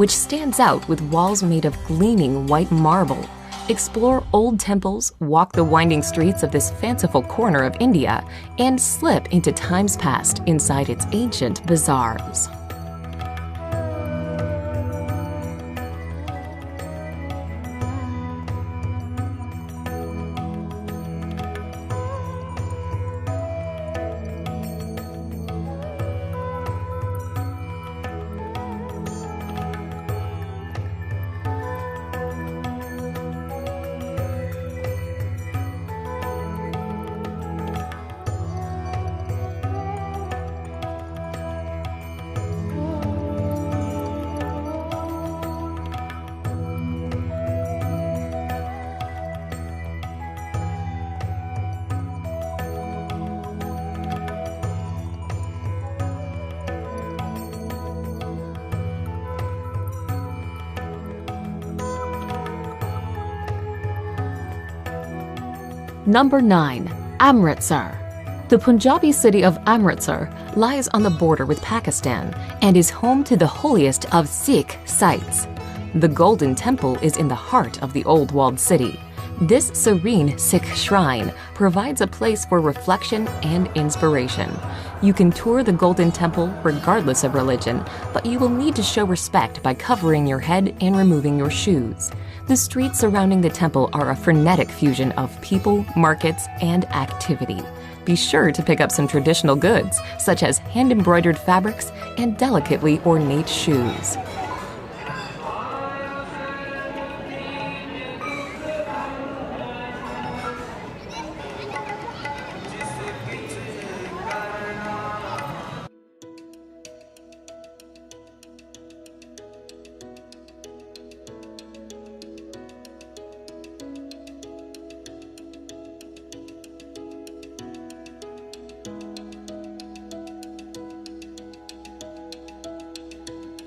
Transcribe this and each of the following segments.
which stands out with walls made of gleaming white marble. Explore old temples, walk the winding streets of this fanciful corner of India, and slip into times past inside its ancient bazaars. Number 9. Amritsar. The Punjabi city of Amritsar lies on the border with Pakistan and is home to the holiest of Sikh sites. The Golden Temple is in the heart of the old walled city. This serene Sikh shrine provides a place for reflection and inspiration. You can tour the Golden Temple regardless of religion, but you will need to show respect by covering your head and removing your shoes. The streets surrounding the temple are a frenetic fusion of people, markets, and activity. Be sure to pick up some traditional goods, such as hand-embroidered fabrics and delicately ornate shoes.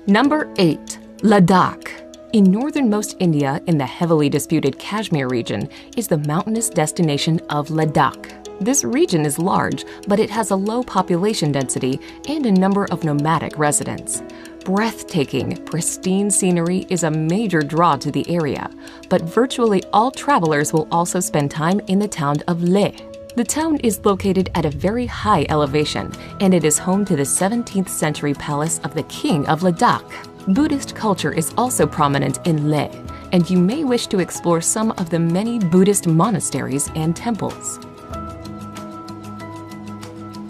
Number 8. Ladakh. In northernmost India, in the heavily disputed Kashmir region, is the mountainous destination of Ladakh. This region is large, but it has a low population density and a number of nomadic residents. Breathtaking, pristine scenery is a major draw to the area, but virtually all travelers will also spend time in the town of Leh. The town is located at a very high elevation, and it is home to the 17th century palace of the King of Ladakh. Buddhist culture is also prominent in Leh, and you may wish to explore some of the many Buddhist monasteries and temples.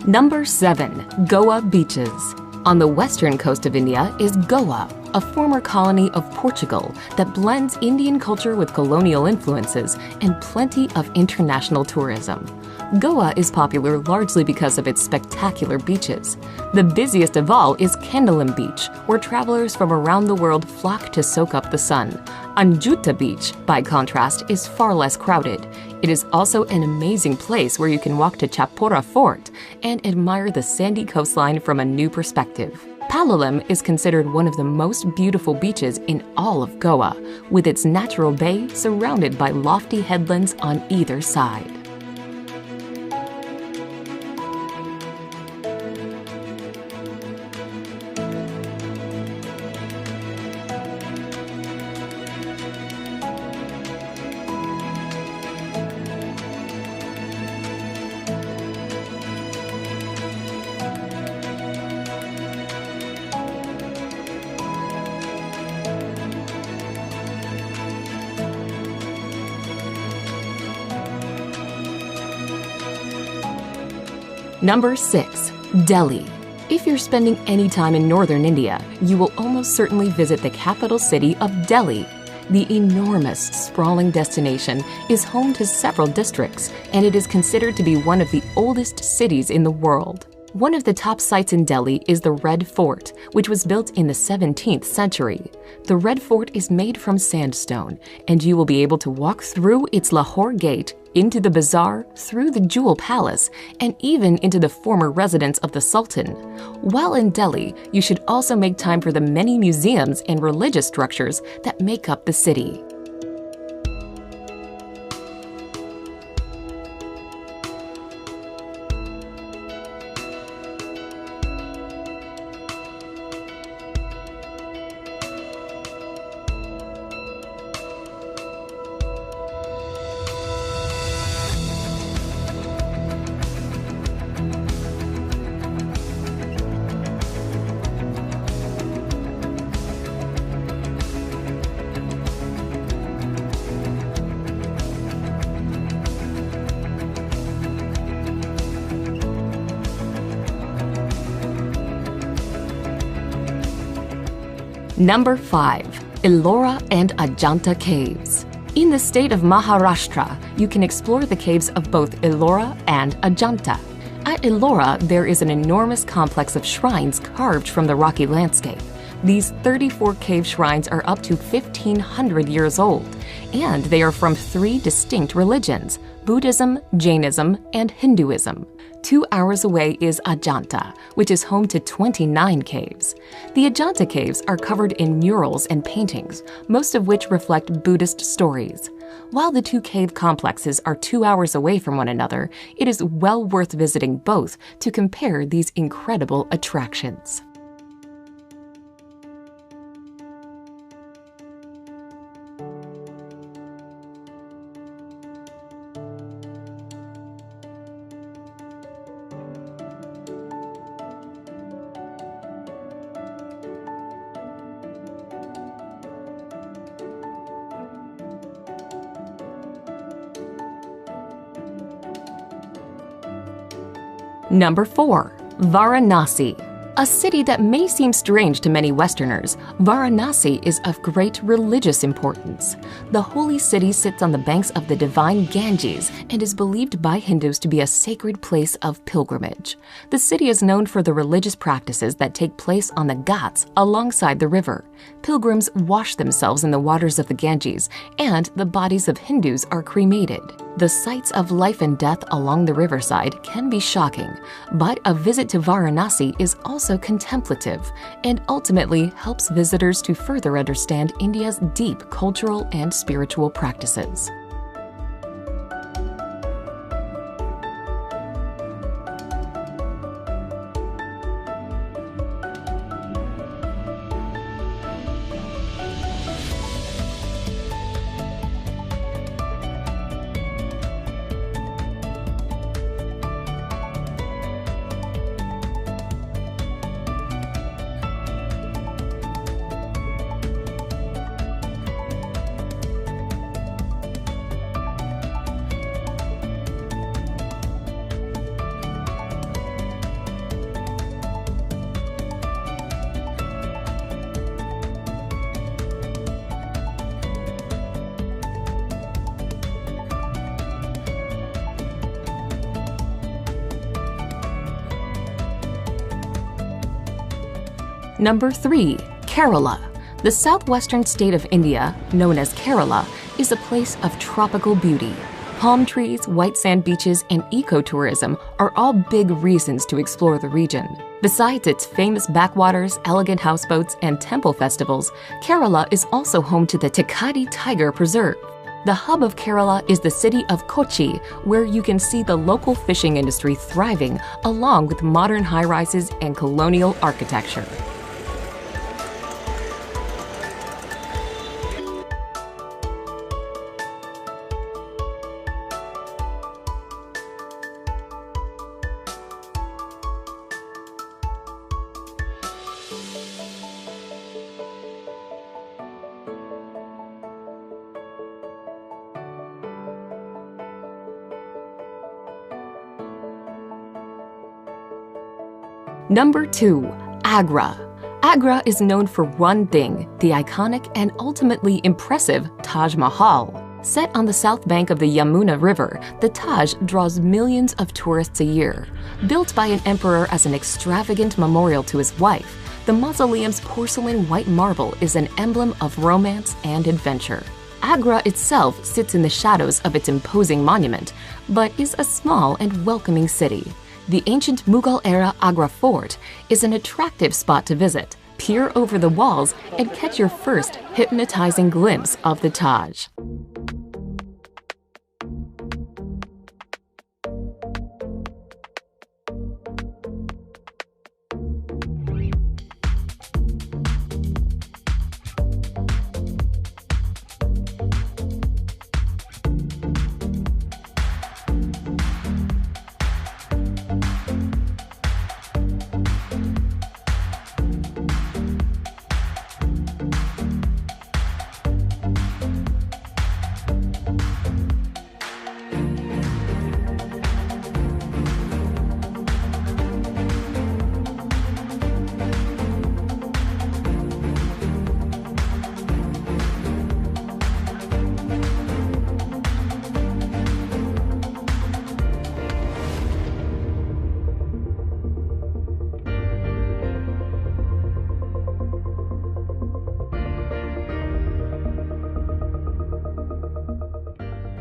Number 7. Goa Beaches. On the western coast of India is Goa, a former colony of Portugal that blends Indian culture with colonial influences and plenty of international tourism. Goa is popular largely because of its spectacular beaches. The busiest of all is Candolim Beach, where travelers from around the world flock to soak up the sun. Anjuta Beach, by contrast, is far less crowded. It is also an amazing place where you can walk to Chapora Fort and admire the sandy coastline from a new perspective. Palolem is considered one of the most beautiful beaches in all of Goa, with its natural bay surrounded by lofty headlands on either side. Number 6. Delhi. If you're spending any time in northern India, you will almost certainly visit the capital city of Delhi. The enormous, sprawling destination is home to several districts, and it is considered to be one of the oldest cities in the world. One of the top sites in Delhi is the Red Fort, which was built in the 17th century. The Red Fort is made from sandstone, and you will be able to walk through its Lahore Gate, into the bazaar, through the Jewel Palace, and even into the former residence of the Sultan. While in Delhi, you should also make time for the many museums and religious structures that make up the city. Number 5. Ellora and Ajanta Caves. In the state of Maharashtra, you can explore the caves of both Ellora and Ajanta. At Ellora, there is an enormous complex of shrines carved from the rocky landscape. These 34 cave shrines are up to 1,500 years old, and they are from 3 distinct religions: Buddhism, Jainism, and Hinduism. 2 hours away is Ajanta, which is home to 29 caves. The Ajanta caves are covered in murals and paintings, most of which reflect Buddhist stories. While the 2 cave complexes are 2 hours away from one another, it is well worth visiting both to compare these incredible attractions. Number 4. Varanasi. A city that may seem strange to many Westerners, Varanasi is of great religious importance. The holy city sits on the banks of the divine Ganges and is believed by Hindus to be a sacred place of pilgrimage. The city is known for the religious practices that take place on the Ghats alongside the river. Pilgrims wash themselves in the waters of the Ganges, and the bodies of Hindus are cremated. The sights of life and death along the riverside can be shocking, but a visit to Varanasi is also contemplative and ultimately helps visitors to further understand India's deep cultural and spiritual practices. Number 3. Kerala. The southwestern state of India, known as Kerala, is a place of tropical beauty. Palm trees, white sand beaches, and ecotourism are all big reasons to explore the region. Besides its famous backwaters, elegant houseboats, and temple festivals, Kerala is also home to the Thekadi Tiger Preserve. The hub of Kerala is the city of Kochi, where you can see the local fishing industry thriving along with modern high-rises and colonial architecture. Number 2. Agra. Agra is known for one thing, the iconic and ultimately impressive Taj Mahal. Set on the south bank of the Yamuna River, the Taj draws millions of tourists a year. Built by an emperor as an extravagant memorial to his wife, the mausoleum's porcelain white marble is an emblem of romance and adventure. Agra itself sits in the shadows of its imposing monument, but is a small and welcoming city. The ancient Mughal-era Agra Fort is an attractive spot to visit. Peer over the walls and catch your first hypnotizing glimpse of the Taj.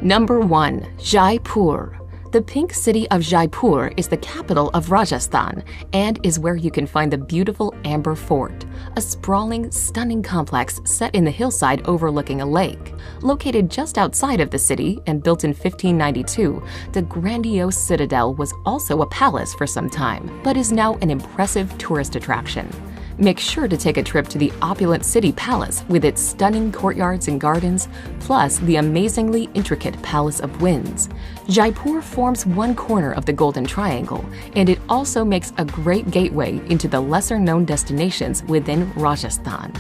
Number 1. Jaipur. The Pink City of Jaipur is the capital of Rajasthan and is where you can find the beautiful Amber Fort, a sprawling, stunning complex set in the hillside overlooking a lake. Located just outside of the city and built in 1592, the grandiose citadel was also a palace for some time, but is now an impressive tourist attraction. Make sure to take a trip to the opulent city palace with its stunning courtyards and gardens, plus the amazingly intricate Palace of Winds. Jaipur forms one corner of the Golden Triangle, and it also makes a great gateway into the lesser-known destinations within Rajasthan.